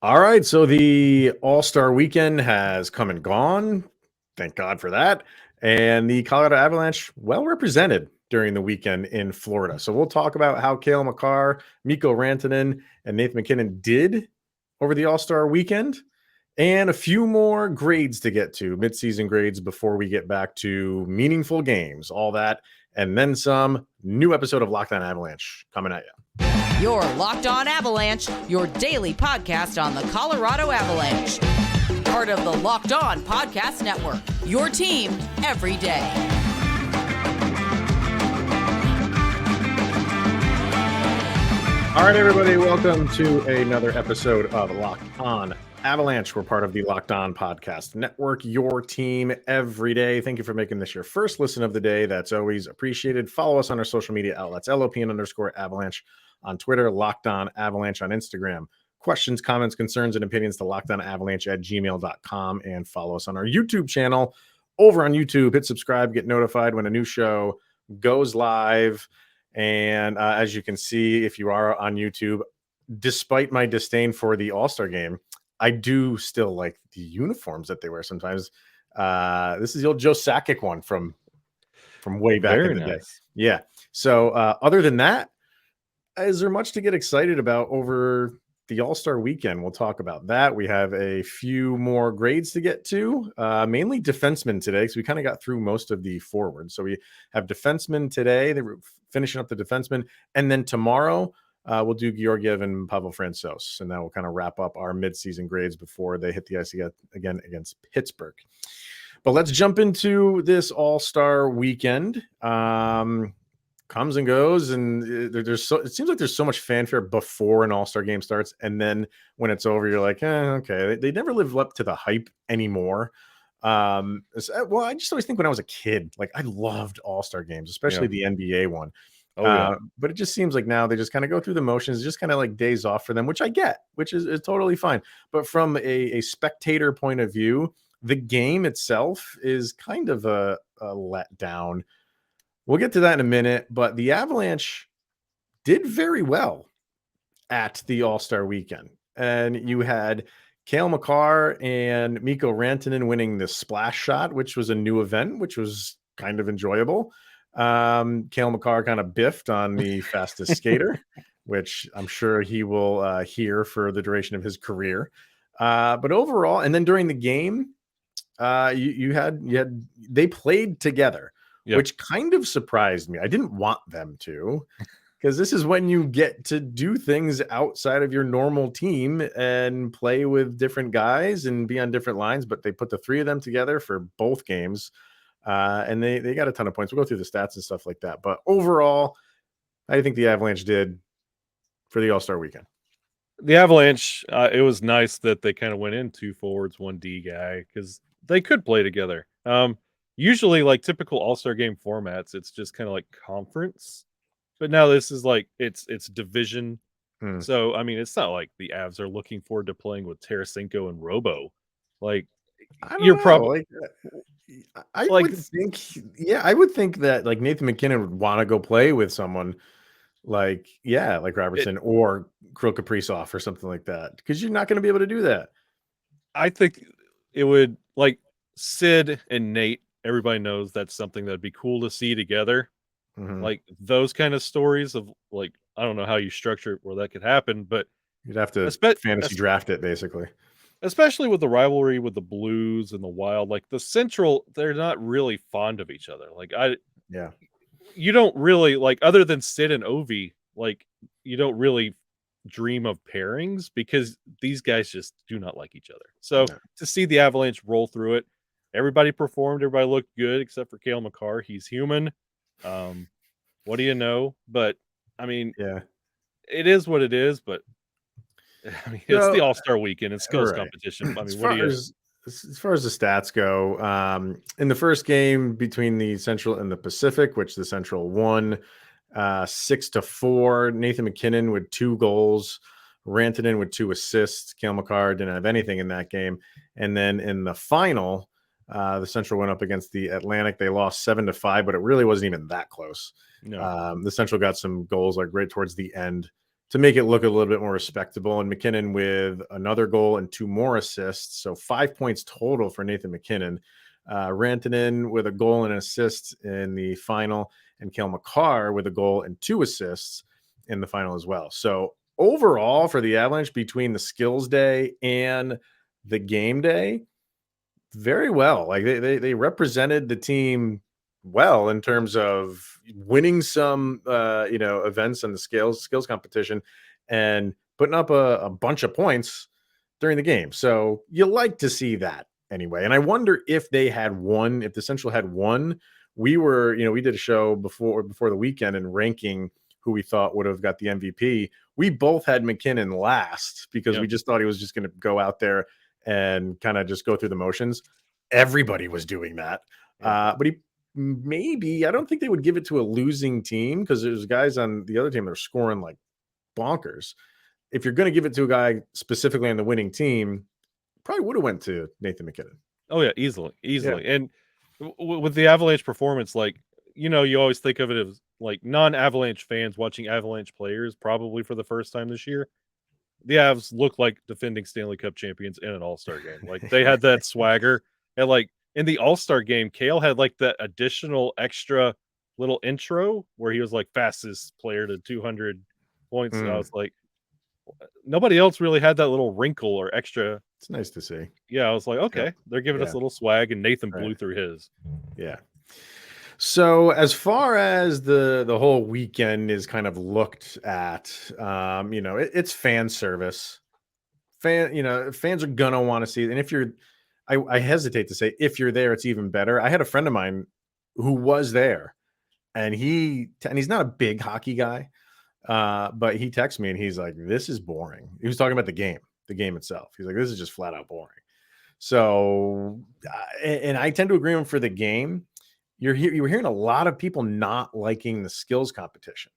All right, so the All-Star weekend has come and gone. Thank God for that. And the Colorado Avalanche, well represented during the weekend in Florida. So we'll talk about how Cale Makar, Mikko Rantanen, and Nathan MacKinnon did over the All-Star weekend, and a few more grades to get to, midseason grades, before we get back to meaningful games. All that and then some. New episode of Locked On Avalanche coming at you. You're Locked On Avalanche, your daily podcast on the Colorado Avalanche. Part of the Locked On Podcast Network, your team every day. All right, everybody, welcome to another episode of Locked On Avalanche. We're part of the Locked On Podcast Network, your team every day. Thank you for making this your first listen of the day. That's always appreciated. Follow us on our social media outlets, LOPN_Avalanche on Twitter, Locked On Avalanche on Instagram. Questions, comments, concerns, and opinions to lockedonavalanche@gmail.com, and follow us on our YouTube channel. Over on YouTube, hit subscribe, get notified when a new show goes live. And as you can see, if you are on YouTube, despite my disdain for the All-Star game, I do still like the uniforms that they wear sometimes. This is the old Joe Sakic one from way back in the day. Yeah. So other than that, is there much to get excited about over the All-Star weekend? We'll talk about that. We have a few more grades to get to, mainly defensemen today, because we kind of got through most of the forwards. So we have defensemen today. They were finishing up the defensemen. And then tomorrow, we'll do Georgiev and Pavel Francouz, and that will kind of wrap up our midseason grades before they hit the ice again against Pittsburgh. But let's jump into this All-Star weekend. Comes and goes, and it seems like there's so much fanfare before an All-Star game starts, and then when it's over, you're like, okay. They never live up to the hype anymore. Well, I just always think when I was a kid, like I loved All-Star games, especially the NBA one. But it just seems like now they just kind of go through the motions, just kind of like days off for them, which I get, which is totally fine. But from a spectator point of view, the game itself is kind of a letdown. We'll get to that in a minute, but the Avalanche did very well at the All-Star weekend. And you had Cale Makar and Mikko Rantanen winning the splash shot, which was a new event, which was kind of enjoyable. Cale Makar kind of biffed on the fastest skater, which I'm sure he will hear for the duration of his career. But overall, and then during the game, they played together. Yep. Which kind of surprised me. I didn't want them to, because this is when you get to do things outside of your normal team and play with different guys and be on different lines. But they put the three of them together for both games, and they got a ton of points. We'll go through the stats and stuff like that. But overall, I think the Avalanche did for the All-Star weekend. The Avalanche, it was nice that they kind of went in 2 forwards, 1 D guy, because they could play together. Usually, like typical All-Star game formats, it's just kind of like conference. But now this is like it's division. So I mean, it's not like the Avs are looking forward to playing with Tarasenko and Robo. Like you're probably I would think that like Nathan MacKinnon would want to go play with someone like Robertson or Kirill Kaprizov or something like that, because you're not going to be able to do that. I think it would, like Sid and Nate. Everybody knows that's something that'd be cool to see together. Mm-hmm. Like those kind of stories of like, I don't know how you structure it where that could happen, but you'd have to fantasy draft it basically. Especially with the rivalry with the Blues and the Wild, like the Central, they're not really fond of each other. Like you don't really like, other than Sid and Ovi, like you don't really dream of pairings because these guys just do not like each other. So to see the Avalanche roll through it, everybody performed. Everybody looked good except for Cale Makar. He's human. What do you know? But I mean, it is what it is. But I mean, it's the All-Star weekend. It's skills competition. I mean, as far as the stats go, in the first game between the Central and the Pacific, which the Central won 6-4, Nathan MacKinnon with 2 goals, Rantanen with 2 assists. Cale Makar didn't have anything in that game. And then in the final, the Central went up against the Atlantic. They lost 7-5, but it really wasn't even that close. No. The Central got some goals like right towards the end to make it look a little bit more respectable. And MacKinnon with another goal and 2 more assists. So 5 points total for Nathan MacKinnon. Rantanen with a goal and an assist in the final, and Cale Makar with a goal and 2 assists in the final as well. So overall for the Avalanche, between the skills day and the game day, very well. Like they represented the team well in terms of winning some events and the skills competition and putting up a bunch of points during the game. So you like to see that anyway. And I wonder if they had won, if the Central had won. We did a show before the weekend and ranking who we thought would have got the MVP. We both had MacKinnon last because we just thought he was just going to go out there and kind of just go through the motions. Everybody was doing that. But I don't think they would give it to a losing team because there's guys on the other team that are scoring like bonkers. If you're going to give it to a guy specifically on the winning team, probably would have went to Nathan MacKinnon. Oh yeah, easily. Yeah. And with the Avalanche performance, like, you always think of it as like non-Avalanche fans watching Avalanche players probably for the first time this year. The Avs look like defending Stanley Cup champions in an All-Star game. Like they had that swagger. And like in the All-Star game, Cale had like that additional extra little intro where he was like fastest player to 200 points. And I was like, nobody else really had that little wrinkle or extra. It's nice to see. Yeah, I was like, okay, they're giving us a little swag, and Nathan blew through his. Yeah. So as far as the whole weekend is kind of looked at, it's fan service. Fans are gonna want to see it. And if you're, I hesitate to say if you're there, it's even better. I had a friend of mine who was there, and he's not a big hockey guy, but he texted me and he's like, "This is boring." He was talking about the game itself. He's like, "This is just flat out boring." So, and I tend to agree with him for the game. You were hearing a lot of people not liking the skills competition.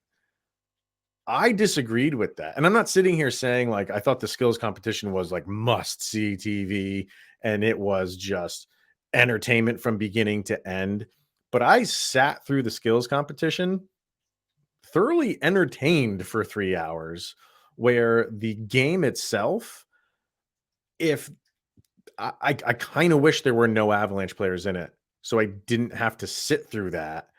I disagreed with that. And I'm not sitting here saying like I thought the skills competition was like must-see TV and it was just entertainment from beginning to end. But I sat through the skills competition thoroughly entertained for 3 hours, where the game itself, if I kind of wish there were no Avalanche players in it, so I didn't have to sit through that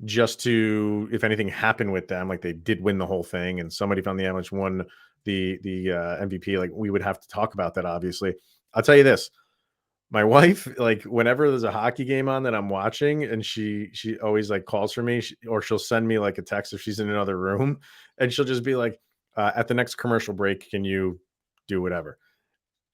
just to, if anything happened with them, like they did win the whole thing and somebody found the Avalanche won the MVP, like we would have to talk about that, obviously. I'll tell you this. My wife, like whenever there's a hockey game on that I'm watching and she always like calls for me, or she'll send me like a text if she's in another room, and she'll just be like, at the next commercial break, can you do whatever?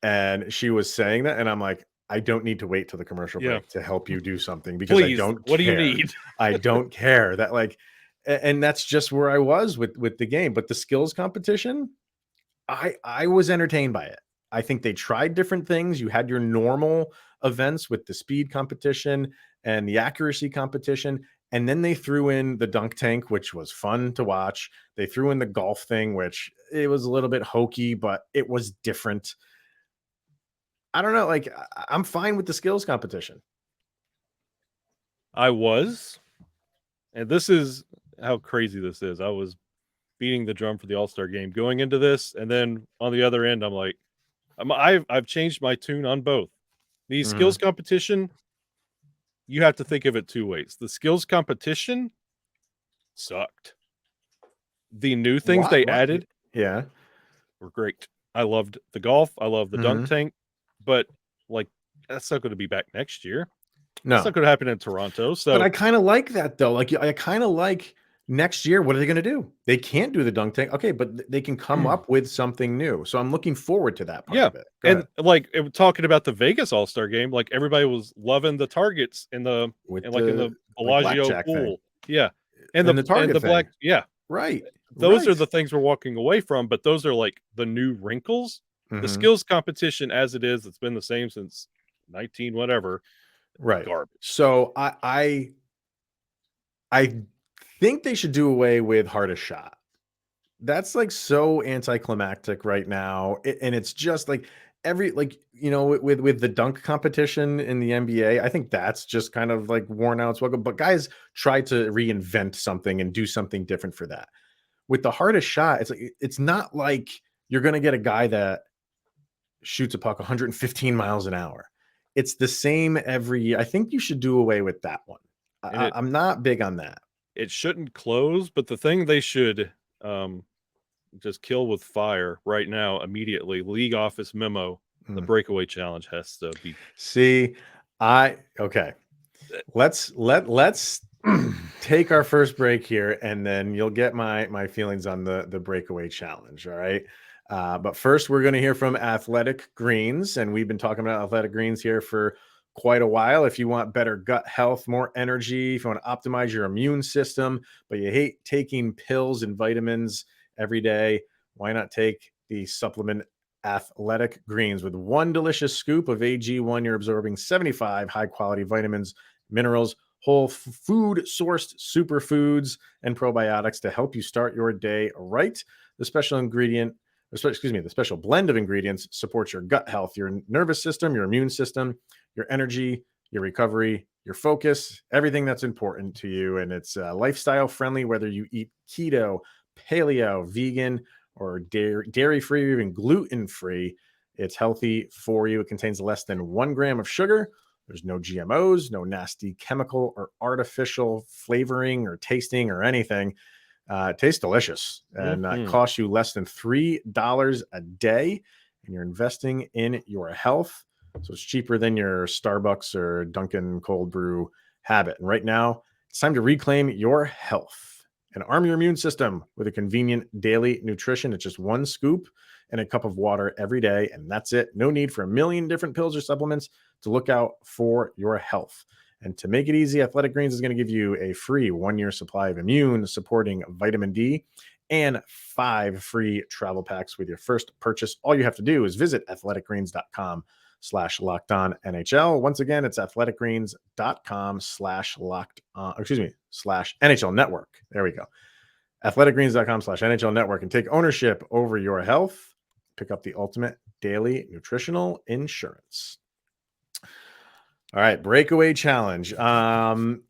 And she was saying that, and I'm like, I don't need to wait till the commercial break to help you do something because Please, I don't what care. do you need? I don't care that like, and that's just where I was with the game. But the skills competition, I was entertained by it. I think they tried different things. You had your normal events with the speed competition and the accuracy competition. And then they threw in the dunk tank, which was fun to watch. They threw in the golf thing, which it was a little bit hokey, but it was different. I don't know. Like, I'm fine with the skills competition. I was. And this is how crazy this is. I was beating the drum for the All-Star game going into this. And then on the other end, I'm like, I've changed my tune on both. The skills competition, you have to think of it two ways. The skills competition sucked. The new things they added were great. I loved the golf. I love the dunk tank. But like, that's not going to be back next year. No, it's not going to happen in Toronto. So, but I kind of like that though. Like, I kind of like next year. What are they going to do? They can't do the dunk tank. Okay, but they can come up with something new. So I'm looking forward to that part of it. And like talking about the Vegas All-Star game, like everybody was loving the targets in the Bellagio pool. Thing. Yeah, and the target and the black. Yeah, right. Those are the things we're walking away from. But those are like the new wrinkles. The skills competition as it is, it's been the same since 19 whatever. Right. Garbage. So I think they should do away with hardest shot. That's like so anticlimactic right now. And it's just like with the dunk competition in the NBA, I think that's just kind of like worn out. But guys try to reinvent something and do something different for that. with the hardest shot, it's not like you're going to get a guy that shoots a puck 115 miles an hour. It's the same every year. I think you should do away with that one. I'm not big on that. It shouldn't close, but the thing they should just kill with fire right now, immediately, league office memo, the breakaway challenge has to be. See, okay. Let's take our first break here, and then you'll get my feelings on the breakaway challenge. All right. But first, we're going to hear from Athletic Greens, and we've been talking about Athletic Greens here for quite a while. If you want better gut health, more energy, if you want to optimize your immune system, but you hate taking pills and vitamins every day, why not take the supplement Athletic Greens? With one delicious scoop of AG1, you're absorbing 75 high-quality vitamins, minerals, whole food sourced superfoods, and probiotics to help you start your day right. The special blend of ingredients supports your gut health, your nervous system, your immune system, your energy, your recovery, your focus, everything that's important to you. And it's lifestyle friendly, whether you eat keto, paleo, vegan, or dairy free, or even gluten free. It's healthy for you. It contains less than 1 gram of sugar. There's no GMOs, no nasty chemical or artificial flavoring or tasting or anything. It tastes delicious, and it costs you less than $3 a day, and you're investing in your health. So it's cheaper than your Starbucks or Dunkin' cold brew habit. And right now, it's time to reclaim your health and arm your immune system with a convenient daily nutrition. It's just 1 scoop and a cup of water every day, and that's it. No need for a million different pills or supplements to look out for your health. And to make it easy, Athletic Greens is going to give you a free 1-year supply of immune-supporting vitamin D and 5 free travel packs with your first purchase. All you have to do is visit athleticgreens.com/lockedonnhl. Once again, it's athleticgreens.com/NHL network. There we go. athleticgreens.com/NHL network, and take ownership over your health. Pick up the ultimate daily nutritional insurance. All right, breakaway challenge. The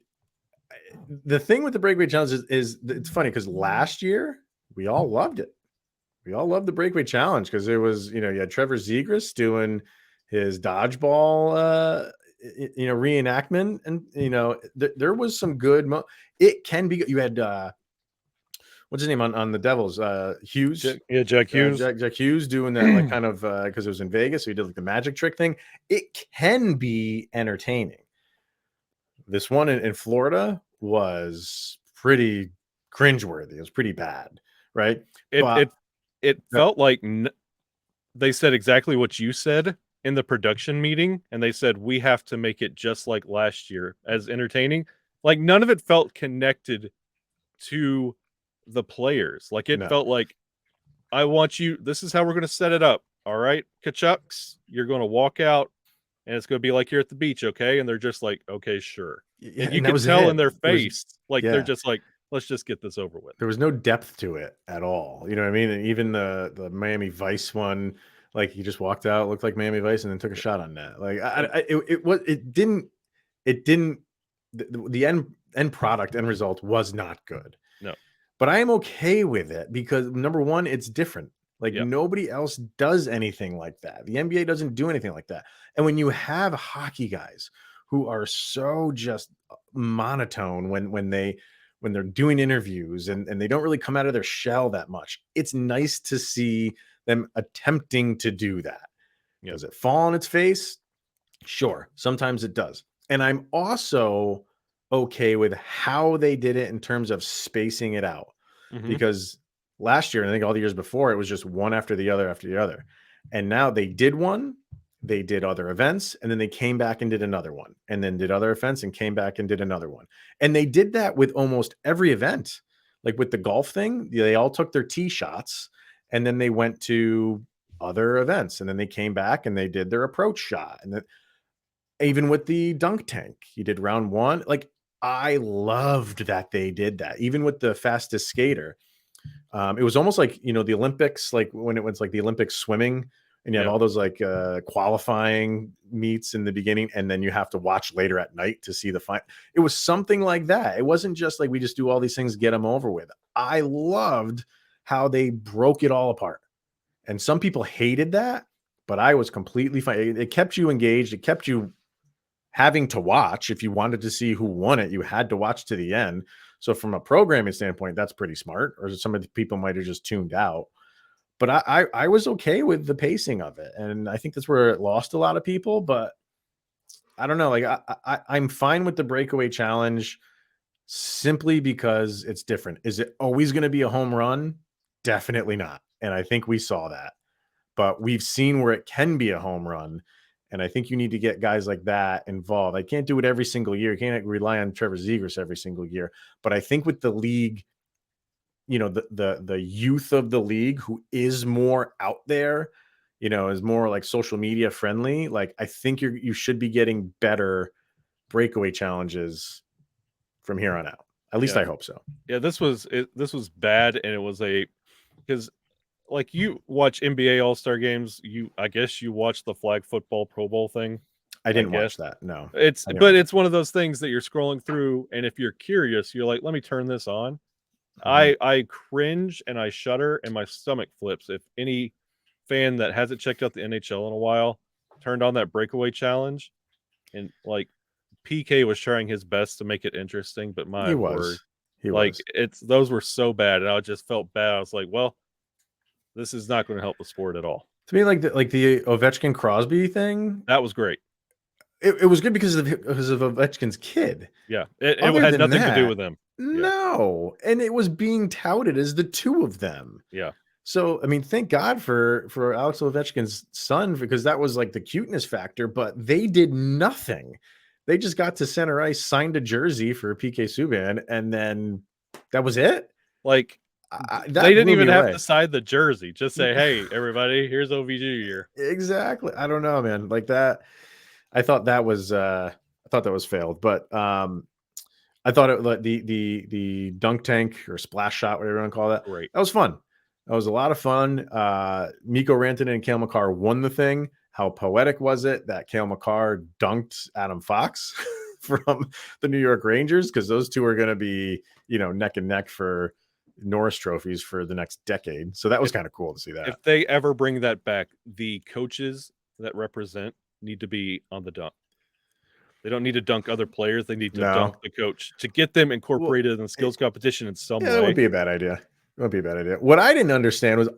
thing with the breakaway challenge is it's funny because last year we all loved it. We all loved the breakaway challenge because it was, you had Trevor Zegras doing his dodgeball, reenactment, and there was some good. It can be. You had what's his name on the Devils? Hughes. Jack Hughes. Jack Hughes doing that, like, kind of because it was in Vegas, so he did like the magic trick thing. It can be entertaining. This one in Florida was pretty cringeworthy. It was pretty bad, right? It felt like they said exactly what you said in the production meeting, and they said we have to make it just like last year as entertaining. Like, none of it felt connected to the players. Like, it felt like, I want you, this is how we're going to set it up. All right, Kachucks, you're going to walk out and it's going to be like you're at the beach. Okay. And they're just like, okay, sure. And you can tell in their face, they're just like, let's just get this over with. There was no depth to it at all. You know what I mean? And even the Miami Vice one, like, he just walked out, looked like Miami Vice, and then took a shot on net. Like, the end product, end result was not good. No. But I am okay with it because, number one, it's different. Like, nobody else does anything like that. The NBA doesn't do anything like that. And when you have hockey guys who are so just monotone when they're doing interviews and they don't really come out of their shell that much, it's nice to see them attempting to do that. Does it fall on its face? Sure. Sometimes it does. And I'm also okay with how they did it in terms of spacing it out, because last year, and I think all the years before, it was just one after the other. And now they did one, they did other events, and then they came back and did another one, and then did other events and came back and did another one. And they did that with almost every event. Like with the golf thing, they all took their tee shots and then they went to other events, and then they came back and they did their approach shot. And then even with the dunk tank, you did round one. Like, I loved that they did that. Even with the fastest skater, it was almost like, the Olympics, like when it was like the Olympic swimming, and you have all those like qualifying meets in the beginning, and then you have to watch later at night to see the final. It was something like that. It wasn't just like we just do all these things, get them over with. I loved how they broke it all apart. And some people hated that, but I was completely fine. It kept you engaged. It kept you having to watch. If you wanted to see who won it, you had to watch to the end. So from a programming standpoint, that's pretty smart. Or some of the people might have just tuned out. But I was okay with the pacing of it. And I think that's where it lost a lot of people. But I don't know. Like I'm fine with the breakaway challenge simply because it's different. Is it always going to be a home run? Definitely not. And I think we saw that. But we've seen where it can be a home run. And I think you need to get guys like that involved. I can't do it every single year. You can't rely on Trevor Zegras every single year. But I think with the league, the youth of the league who is more out there, is more like social media friendly. Like I think you should be getting better breakaway challenges from here on out. At least I hope so. Yeah, this was bad, and it was because like you watch NBA All-Star games, I guess you watch the flag football Pro Bowl thing. I didn't watch that. No. It's one of those things that you're scrolling through, and if you're curious, you're like, let me turn this on. Mm-hmm. I cringe and I shudder and my stomach flips if any fan that hasn't checked out the NHL in a while turned on that breakaway challenge, and like PK was trying his best to make it interesting, but my word, those were so bad, and I just felt bad. I was like, well, this is not going to help the sport at all. To me, like the Ovechkin Crosby thing, that was great. It was good because of Ovechkin's kid. Yeah, it had nothing to do with them. No, and it was being touted as the two of them. Yeah. So I mean, thank God for Alex Ovechkin's son, because that was like the cuteness factor. But they did nothing. They just got to center ice, signed a jersey for PK Subban, and then that was it. Like. They didn't even have to sign the jersey. Just say, "Hey, everybody, here's OVG year." Exactly. I don't know, man. Like that. I thought that was failed, but I thought it like the dunk tank or splash shot, whatever you want to call that. Great. That was fun. That was a lot of fun. Mikko Rantanen and Cale Makar won the thing. How poetic was it that Cale Makar dunked Adam Fox from the New York Rangers? Because those two are going to be, neck and neck for Norris trophies for the next decade. So that was kind of cool to see that. If they ever bring that back, the coaches that represent need to be on the dunk. They don't need to dunk other players. They need to dunk the coach to get them incorporated in the skills competition in some way. That would be a bad idea. It would be a bad idea. What I didn't understand was,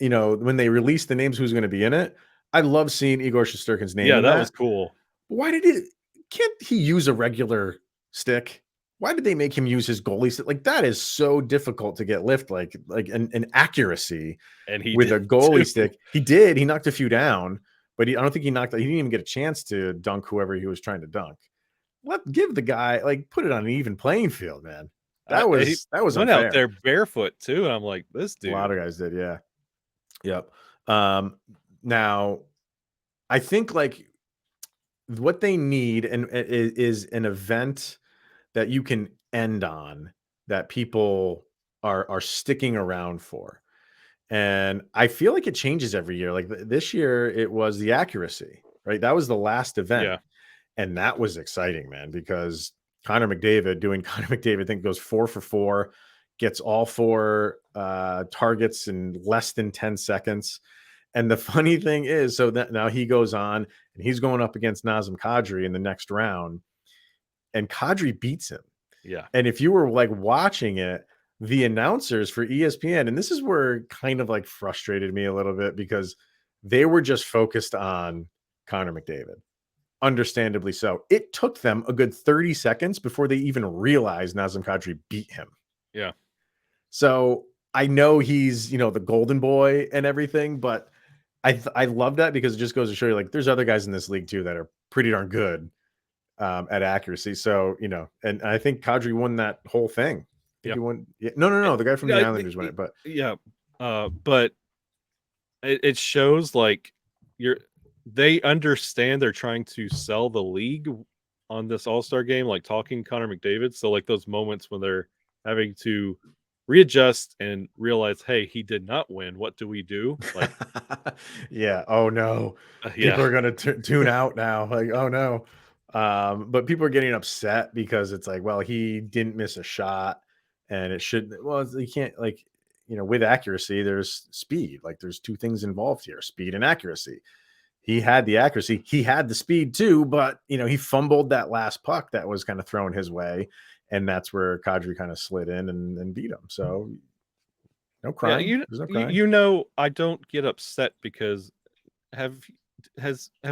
when they released the names who's going to be in it, I love seeing Igor Shesterkin's name. Yeah, that was cool. Why can't he use a regular stick? Why did they make him use his goalie stick? Like that is so difficult to get lift, like an accuracy. And he with a goalie stick. He did. He knocked a few down, but I don't think he didn't even get a chance to dunk whoever he was trying to dunk. Give the guy, put it on an even playing field, man. That was went unfair. Out there barefoot too, and I'm like, this dude. A lot of guys did, yeah. Yep. Now, I think what they need is an event that you can end on, that people are sticking around for. And I feel like it changes every year. Like this year, it was the accuracy, right? That was the last event. Yeah. And that was exciting, man, because Connor McDavid, I think goes 4 for 4, gets all 4 targets in less than 10 seconds. And the funny thing is, so that now he goes on and he's going up against Nazem Kadri in the next round, and Kadri beats him. Yeah. And if you were watching it, the announcers for ESPN, and this is where kind of frustrated me a little bit, because they were just focused on Connor McDavid. Understandably so. It took them a good 30 seconds before they even realized Nazem Kadri beat him. Yeah. So I know he's, the golden boy and everything, but I love that because it just goes to show you, there's other guys in this league too that are pretty darn good at accuracy. So, and I think Kadri won that whole thing. Yeah. No. The guy from the Islanders won it, but yeah. But it shows they understand they're trying to sell the league on this All-Star game, talking Connor McDavid. So those moments when they're having to readjust and realize, hey, he did not win. What do we do? Yeah. Oh no. People are going to tune out now. Oh no. But people are getting upset because it's well, he didn't miss a shot. and it should. Well, you can't with accuracy. There's speed. Like there's two things involved here: speed and accuracy. He had the accuracy. He had the speed too, but he fumbled that last puck that was kind of thrown his way, and that's where Kadri kind of slid in and beat him. So no crying. Yeah, There's no crying. I don't get upset because have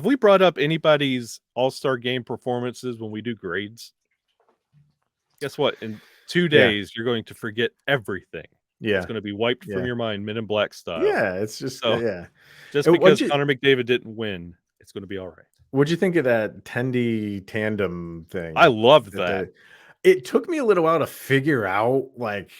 we brought up anybody's All-Star game performances when we do grades? Guess what? In 2 days, you're going to forget everything. Yeah, it's going to be wiped from your mind, Men in Black style. Yeah, it's just just because Connor McDavid didn't win, it's going to be all right. What'd you think of that Tendy tandem thing? I loved that. It took me a little while to figure out like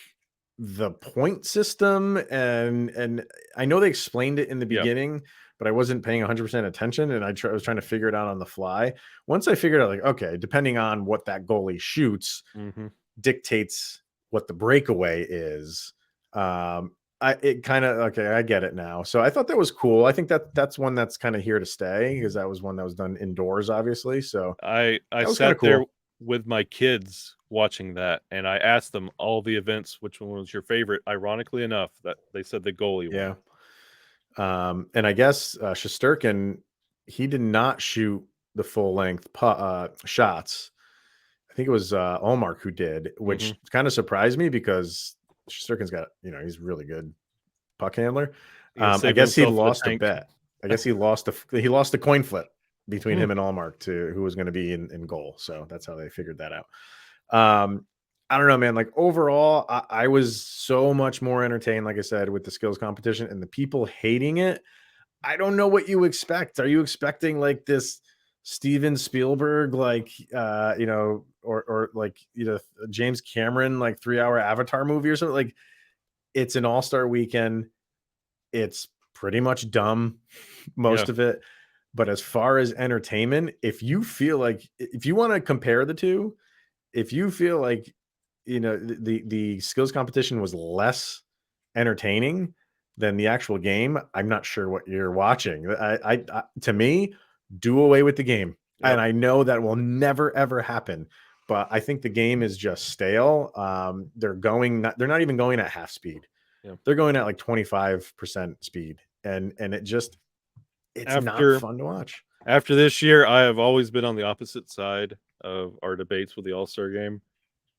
the point system, and I know they explained it in the beginning, but I wasn't paying 100% attention, and I was trying to figure it out on the fly. Once I figured out, like, okay, depending on what that goalie shoots, dictates what the breakaway is. I get it now. So I thought that was cool. I think that's one that's kind of here to stay because that was one that was done indoors, obviously. So I sat there with my kids watching that, and I asked them all the events, which one was your favorite? Ironically enough, that they said the goalie one. And I guess Shesterkin, he did not shoot the full length shots. I think it was Allmark who did, which kind of surprised me because Shesterkin's got, he's really good puck handler. I guess he lost a bet. I guess he lost a coin flip between him and Allmark to who was going to be in goal. So that's how they figured that out. I don't know, man. Like overall, I was so much more entertained, like I said, with the skills competition and the people hating it. I don't know what you expect. Are you expecting like this Steven Spielberg, like, or like, James Cameron, like 3-hour Avatar movie or something? Like, it's an all-star weekend. It's pretty much dumb, most of it. But as far as entertainment, if you want to compare the two, if you feel like, the skills competition was less entertaining than the actual game, I'm not sure what you're watching. I to me, do away with the game. And I know that will never, ever happen. But I think the game is just stale. They're not even going at half speed. They're going at like 25% speed. And it's not fun to watch. After this year, I have always been on the opposite side of our debates with the All-Star game.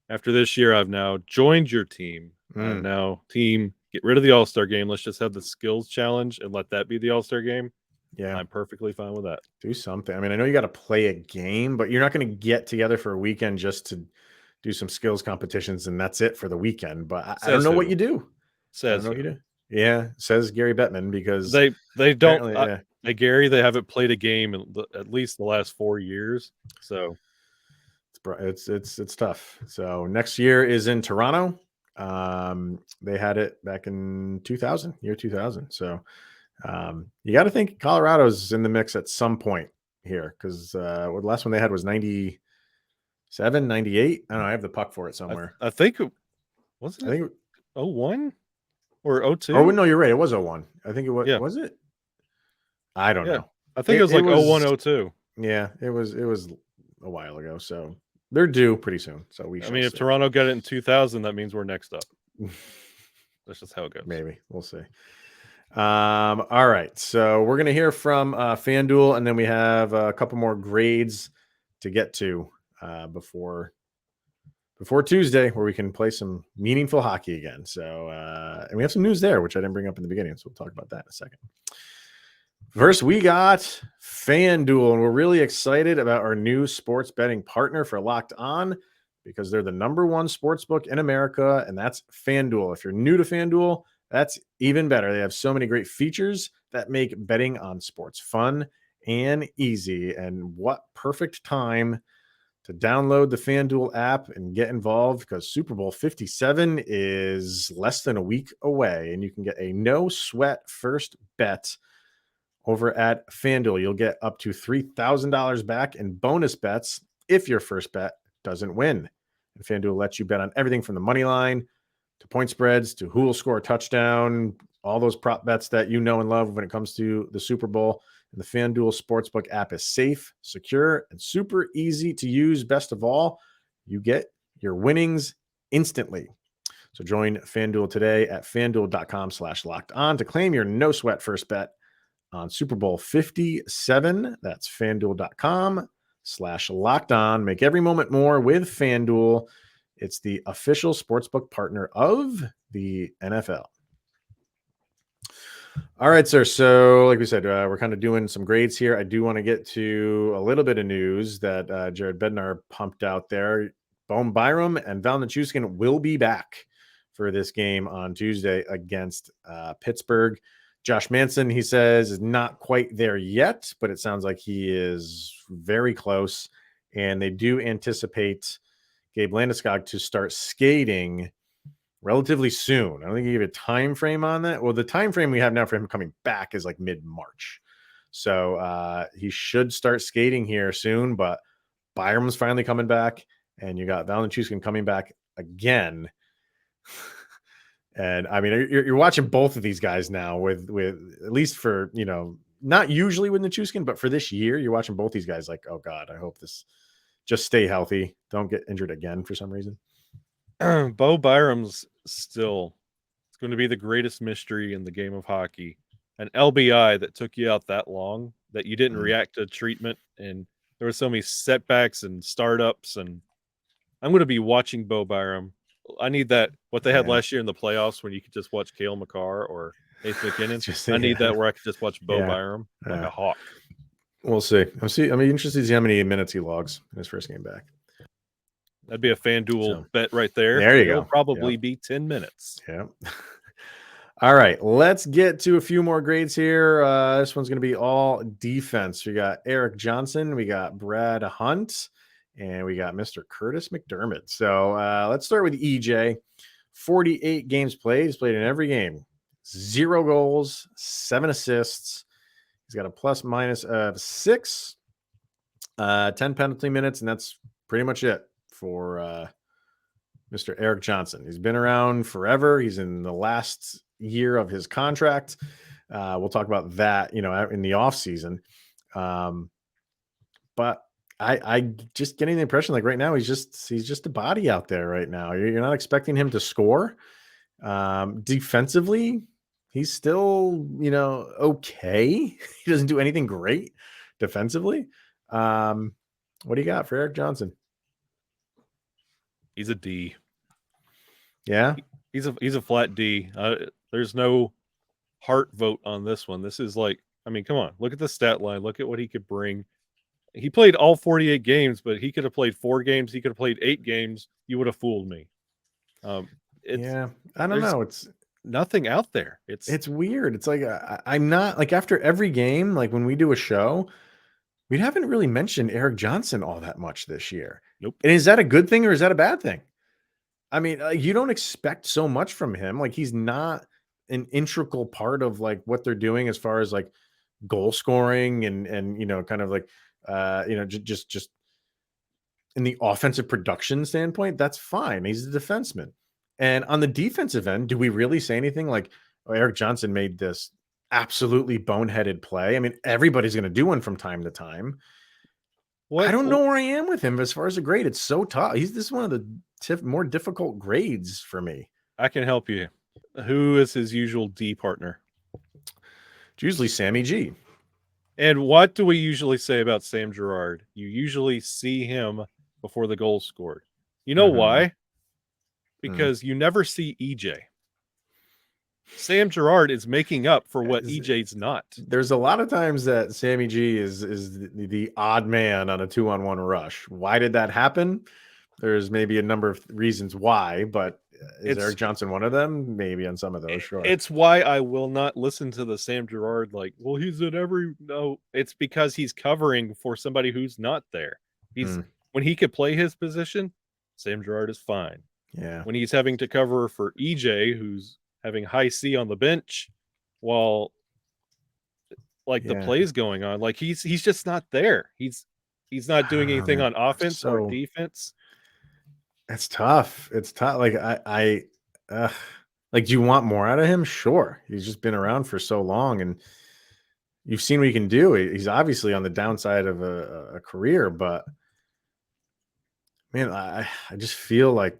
After this year, I've now joined your team. I'm now team, get rid of the All-Star game. Let's just have the skills challenge and let that be the All-Star game. Yeah, I'm perfectly fine with that. Do something. I mean, I know you got to play a game, but you're not going to get together for a weekend just to do some skills competitions and that's it for the weekend. But I don't know what you do. Says what you do. Yeah, says Gary Bettman, because they don't. Gary, they haven't played a game in at least the last 4 years. So it's tough. So next year is in Toronto. They had it back in 2000. So you got to think Colorado's in the mix at some point here, because the last one they had was 97, 98. I don't know. I have the puck for it somewhere. I think it was. I think 01 or 02. Oh no, you're right. It was 01. I think it was. Yeah. Was it? I don't know. I think it was like 01, 02. Yeah, it was a while ago. So they're due pretty soon. So if Toronto got it in 2000, that means we're next up. That's just how it goes. Maybe we'll see. All right. So we're gonna hear from FanDuel, and then we have a couple more grades to get to before Tuesday, where we can play some meaningful hockey again. So and we have some news there, which I didn't bring up in the beginning. So we'll talk about that in a second. First, we got FanDuel, and we're really excited about our new sports betting partner for Locked On, because they're the #1 sports book in America, and that's FanDuel. If you're new to FanDuel, that's even better. They have so many great features that make betting on sports fun and easy. And what perfect time to download the FanDuel app and get involved, because Super Bowl 57 is less than a week away, and you can get a no sweat first bet over at FanDuel. You'll get up to $3,000 back in bonus bets if your first bet doesn't win. And FanDuel lets you bet on everything from the money line to point spreads to who will score a touchdown, all those prop bets that you know and love when it comes to the Super Bowl. And the FanDuel Sportsbook app is safe, secure, and super easy to use. Best of all, you get your winnings instantly. So join FanDuel today at fanduel.com/lockedon to claim your no sweat first bet on Super Bowl 57. That's fanduel.com/lockedon. Make every moment more with FanDuel. It's the official sportsbook partner of the NFL. All right, sir. So like we said, we're kind of doing some grades here. I do want to get to a little bit of news that Jared Bednar pumped out there. Bohm Byram and Val Nichushkin will be back for this game on Tuesday against Pittsburgh. Josh Manson, he says, is not quite there yet, but it sounds like he is very close. And they do anticipate Gabe Landeskog to start skating relatively soon. I don't think he gave a time frame on that. Well, the time frame we have now for him coming back is like mid-March. So he should start skating here soon, but Byram's finally coming back, and you got Val Nichushkin coming back again. And I mean, you're watching both of these guys now with at least for, not usually with Nichushkin, but for this year, you're watching both these guys like, oh God, I hope this just stay healthy. Don't get injured again for some reason. Bo Byram's still, it's going to be the greatest mystery in the game of hockey. An LBI that took you out that long that you didn't react to treatment, and there were so many setbacks and startups. And I'm going to be watching Bo Byram. I need that, what they had last year in the playoffs when you could just watch Cale Makar or Nathan MacKinnon. I need that where I could just watch Bo Byram like a hawk. We'll see. I'm interested to see how many minutes he logs in his first game back. That'd be a FanDuel bet right there. There you go. It'll probably be 10 minutes. Yeah. All right. Let's get to a few more grades here. This one's going to be all defense. We got Eric Johnson. We got Brad Hunt. And we got Mr. Curtis McDermott. So let's start with EJ. 48 games played. He's played in every game. 0 goals, 7 assists. He's got a plus minus of 6, 10 penalty minutes, and that's pretty much it for Mr. Eric Johnson. He's been around forever. He's in the last year of his contract. We'll talk about that, in the offseason. But I just getting the impression like right now he's just a body out there right now. You're not expecting him to score. Defensively, he's still, okay. He doesn't do anything great defensively. What do you got for Eric Johnson? He's a D. Yeah, he's a flat D. There's no heart vote on this one. This is like, I mean, come on, look at the stat line. Look at what he could bring. He played all 48 games, but he could have played 4 games. He could have played 8 games. You would have fooled me. I don't know. It's nothing out there. It's weird. It's like I'm not like after every game, like when we do a show, we haven't really mentioned Eric Johnson all that much this year. Nope. And is that a good thing or is that a bad thing? I mean, you don't expect so much from him. Like he's not an integral part of like what they're doing as far as like goal scoring and kind of like just in the offensive production standpoint, that's fine. He's a defenseman. And on the defensive end, do we really say anything like, oh, Eric Johnson made this absolutely boneheaded play? I mean, everybody's going to do one from time to time. I don't know where I am with him as far as a grade. It's so tough. This is one of the more difficult grades for me. I can help you. Who is his usual D partner? It's usually Sammy G. And what do we usually say about Sam Girard? You usually see him before the goal scored. You know why? Because you never see EJ. Sam Girard is making up for what EJ's not. There's a lot of times that Sammy G is the odd man on a 2-on-1 rush. Why did that happen? There's maybe a number of reasons why, but is Eric Johnson one of them? Maybe on some of those, sure. It's why I will not listen to the Sam Girard like, well, he's at every... No, it's because he's covering for somebody who's not there. He's when he could play his position, Sam Girard is fine. Yeah. When he's having to cover for EJ, who's having high C on the bench while like the play's going on, like he's just not there. He's not doing anything on offense or defense. It's tough. It's tough. Like like, do you want more out of him? Sure. He's just been around for so long and you've seen what he can do. He's obviously on the downside of a career, but man, I just feel like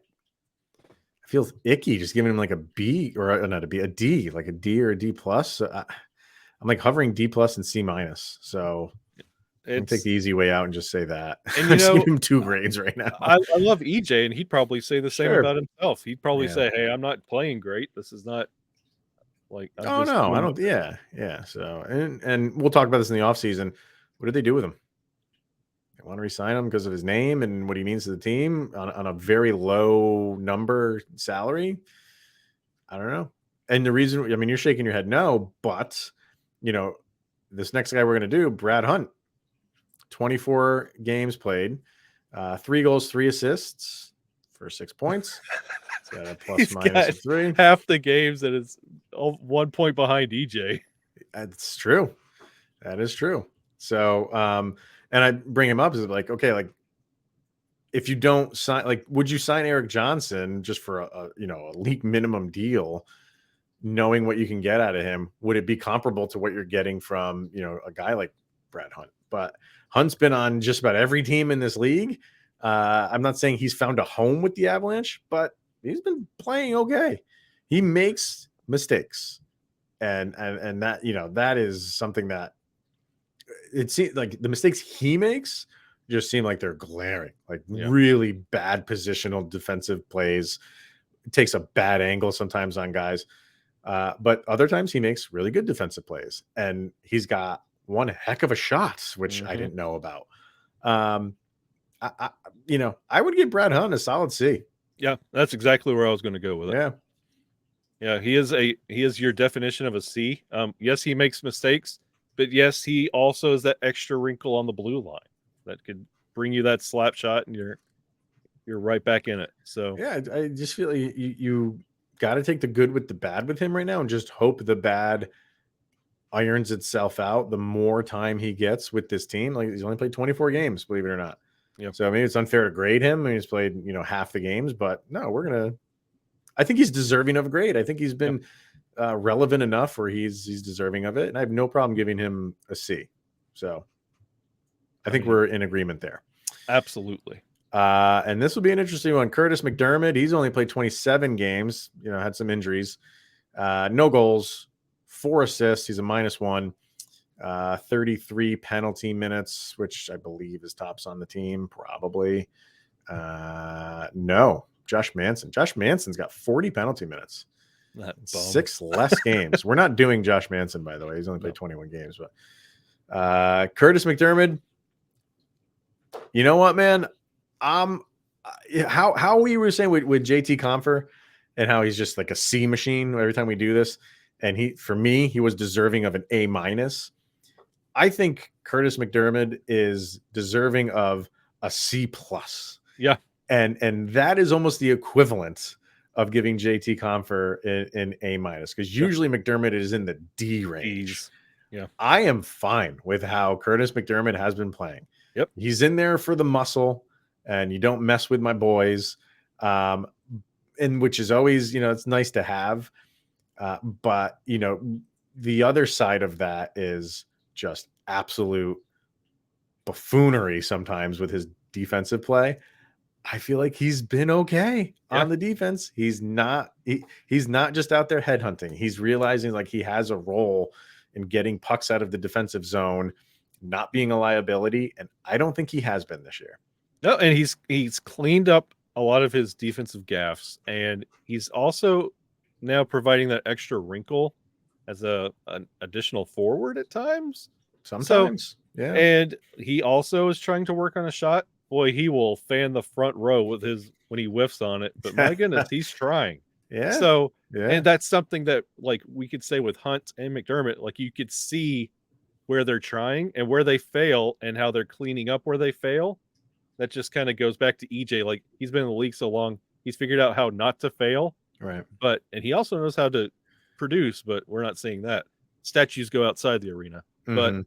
feels icky just giving him like a B or not a B, a D, like a D or a D plus. So I'm like hovering D plus and C minus. So I'm gonna take the easy way out and just say that. And just give him 2 grades right now. I love EJ, and he'd probably say the same about himself. He'd probably say, "Hey, I'm not playing great. This is not like." I don't. Yeah. So and we'll talk about this in the offseason. What did they do with him? They want to resign him because of his name and what he means to the team on a very low number salary. I don't know. And the reason, I mean, you're shaking your head no, but this next guy we're going to do, Brad Hunt, 24 games played, 3 goals, 3 assists for 6 points. It's got a plus minus of 3. Half the games that is 1 point behind EJ. That's true. That is true. So, and I bring him up as like, okay, like if you don't sign, like, would you sign Eric Johnson just for a league minimum deal, knowing what you can get out of him? Would it be comparable to what you're getting from, a guy like Brad Hunt? But Hunt's been on just about every team in this league. I'm not saying he's found a home with the Avalanche, but he's been playing okay. He makes mistakes. And that, that is something that it seems like the mistakes he makes just seem like they're glaring, like really bad positional defensive plays. It takes a bad angle sometimes on guys. But other times he makes really good defensive plays, and he's got one heck of a shot, which I didn't know about. I would give Brad Hunt a solid C. Yeah, that's exactly where I was going to go with it. Yeah, he is your definition of a C. Yes, he makes mistakes, but yes, he also is that extra wrinkle on the blue line that could bring you that slap shot, and you're right back in it. So yeah, I just feel like you got to take the good with the bad with him right now, and just hope the bad irons itself out the more time he gets with this team. Like, he's only played 24 games, believe it or not. Yeah. So maybe it's unfair to grade him. I mean, he's played, half the games, but no, I think he's deserving of a grade. I think he's been relevant enough where he's deserving of it. And I have no problem giving him a C. So I think we're in agreement there. Absolutely. And this will be an interesting one. Curtis McDermott, he's only played 27 games, had some injuries, no goals, 4 assists. He's a -1, 33 penalty minutes, which I believe is tops on the team. Probably. No, Josh Manson. Josh Manson's got 40 penalty minutes. 6 less games. We're not doing Josh Manson, by the way. He's only played 21 games, but Curtis McDermott, you know what, man? How we were saying with JT Compher and how he's just like a C machine every time we do this. And for me, he was deserving of an A-. I think Curtis McDermott is deserving of a C+. Yeah. And that is almost the equivalent of giving JT Compher an A-, because usually McDermott is in the D range. D's. Yeah. I am fine with how Curtis McDermott has been playing. Yep. He's in there for the muscle, and you don't mess with my boys. And which is always, it's nice to have. But the other side of that is just absolute buffoonery sometimes with his defensive play. I feel like he's been okay on the defense. He's not just out there headhunting. He's realizing like he has a role in getting pucks out of the defensive zone, not being a liability. And I don't think he has been this year. No, and he's cleaned up a lot of his defensive gaffes, and he's also now providing that extra wrinkle as an additional forward at times. Sometimes. Yeah. And he also is trying to work on a shot. Boy, he will fan the front row when he whiffs on it. But my goodness, he's trying. Yeah. So, and that's something that like we could say with Hunt and McDermott, like you could see where they're trying and where they fail and how they're cleaning up where they fail. That just kind of goes back to EJ. Like, he's been in the league so long, he's figured out how not to fail. Right. And he also knows how to produce, but we're not seeing that. Statues go outside the arena. But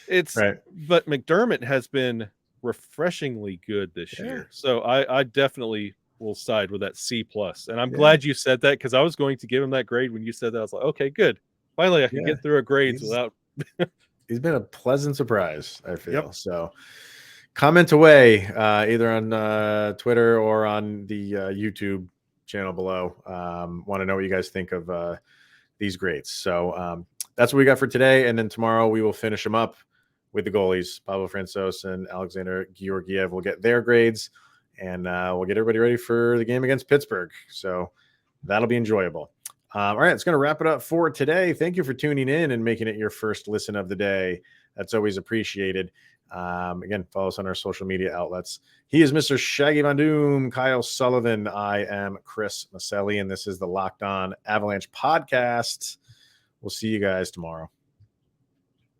it's right. But McDermott has been refreshingly good this year. So I definitely will side with that C+. And I'm glad you said that, because I was going to give him that grade when you said that. I was like, okay, good. Finally I can get through a grades without he's been a pleasant surprise, I feel. So comment away either on Twitter or on the YouTube channel below. Want to know what you guys think of these grades. So that's what we got for today. And then tomorrow we will finish them up with the goalies. Pablo Francouz and Alexander Georgiev will get their grades, and we'll get everybody ready for the game against Pittsburgh. So that'll be enjoyable. All right, it's going to wrap it up for today. Thank you for tuning in and making it your first listen of the day. That's always appreciated. Again, follow us on our social media outlets. He is Mr. Shaggy Von Doom, Kyle Sullivan. I am Chris Maselli, and this is the Locked On Avalanche podcast. We'll see you guys tomorrow.